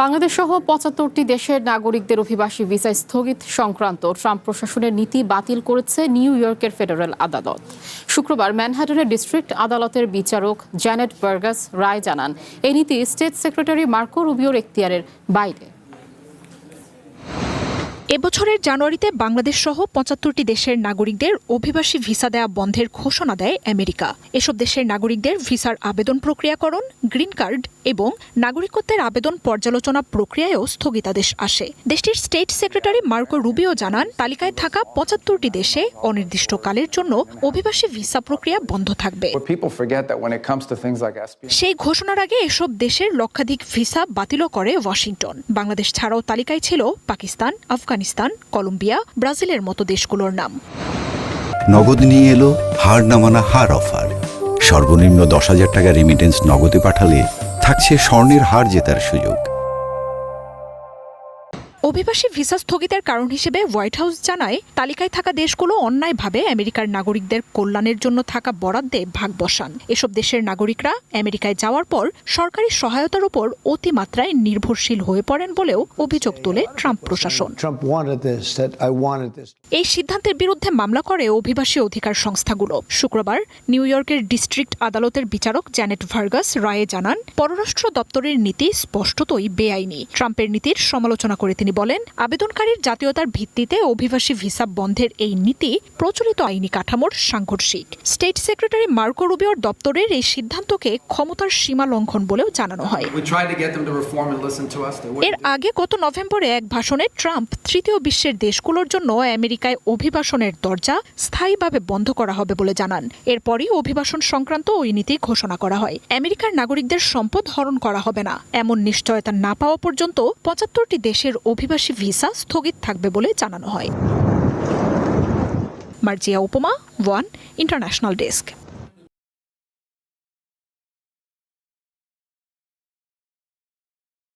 বাংলাদেশ সহ ৭৫টি দেশের নাগরিকদের অভিবাসী ভিসা স্থগিত সংক্রান্ত ট্রাম্প প্রশাসনের নীতি বাতিল করেছে নিউ ইয়র্কের ফেডারেল আদালত। শুক্রবার ম্যানহাটনের ডিস্ট্রিক্ট আদালতের বিচারক জ্যানেট বার্গাস রায় জানান, এই নীতি স্টেট সেক্রেটারি মার্কো রুবিওর এখতিয়ারের বাইরে। এবছরের জানুয়ারিতে বাংলাদেশ সহ ৭৫টি দেশের নাগরিকদের অভিবাসী ভিসা দেয়া বন্ধের ঘোষণা দেয় আমেরিকা। এসব দেশের নাগরিকদের ভিসার আবেদন প্রক্রিয়াকরণ, গ্রিন কার্ড এবং নাগরিকত্বের আবেদন পর্যালোচনা প্রক্রিয়ায়ও স্থগিতাদেশ আসে। দেশটির স্টেট সেক্রেটারি মার্কো রুবিও জানান, তালিকায় থাকা ৭৫টি দেশে অনির্দিষ্টকালের জন্য অভিবাসী ভিসা প্রক্রিয়া বন্ধ থাকবে। সেই ঘোষণার আগে এসব দেশের লক্ষাধিক ভিসা বাতিল করে ওয়াশিংটন। বাংলাদেশ ছাড়াও তালিকায় ছিল পাকিস্তান, আফগানিস্তান, কলম্বিয়া, ব্রাজিলের মতো দেশগুলোর নাম। নগদ নিয়ে এলো হার না মানা হার অফার। সর্বনিম্ন ১০,০০০ টাকা রেমিটেন্স নগদে পাঠালে থাকছে স্বর্ণের হার জেতার সুযোগ। অভিবাসী ভিসা স্থগিতের কারণ হিসেবে হোয়াইট হাউস জানায়, তালিকায় থাকা দেশগুলো অন্যায়ভাবে আমেরিকার নাগরিকদের কল্যাণের জন্য থাকা বরাদ্দে ভাগ বসান। এসব দেশের নাগরিকরা আমেরিকায় যাওয়ার পর সরকারি সহায়তার উপর অতিমাত্রায় নির্ভরশীল হয়ে পড়েন বলেও অভিযোগ তোলে ট্রাম্প প্রশাসন। এই সিদ্ধান্তের বিরুদ্ধে মামলা করে অভিবাসী অধিকার সংস্থাগুলো। শুক্রবার নিউ ইয়র্কের ডিস্ট্রিক্ট আদালতের বিচারক জ্যানেট ভার্গাস রায়ে জানান, পররাষ্ট্র দপ্তরের নীতি স্পষ্টতই বেআইনি। ট্রাম্পের নীতির সমালোচনা করে তিনি বলেন, আবেদনকারীর জাতীয়তার ভিত্তিতে অভিবাসী ভিসা বন্ধের এই নীতি প্রচলিত আইনি কাঠামোর সাংঘর্ষিক। স্টেট সেক্রেটারি মার্কো রুবিওর দপ্তরের এই সিদ্ধান্তকে ক্ষমতার সীমা লঙ্ঘন বলেও জানানো হয়। এর আগে গত নভেম্বরে এক ভাষণে ট্রাম্প তৃতীয় বিশ্বের দেশগুলোর জন্য আমেরিকায় অভিবাসনের দরজা স্থায়ীভাবে বন্ধ করা হবে বলে জানান। এরপরই অভিবাসন সংক্রান্ত ওই নীতি ঘোষণা করা হয়। আমেরিকার নাগরিকদের সম্পদ হরণ করা হবে না, এমন নিশ্চয়তা না পাওয়া পর্যন্ত ৭৫টি দেশের অভিবাসী ভিসা স্থগিত থাকবে বলে জানানো হয়। মার্জিয়া উপমা, ওয়ান ইন্টারন্যাশনাল ডেস্ক।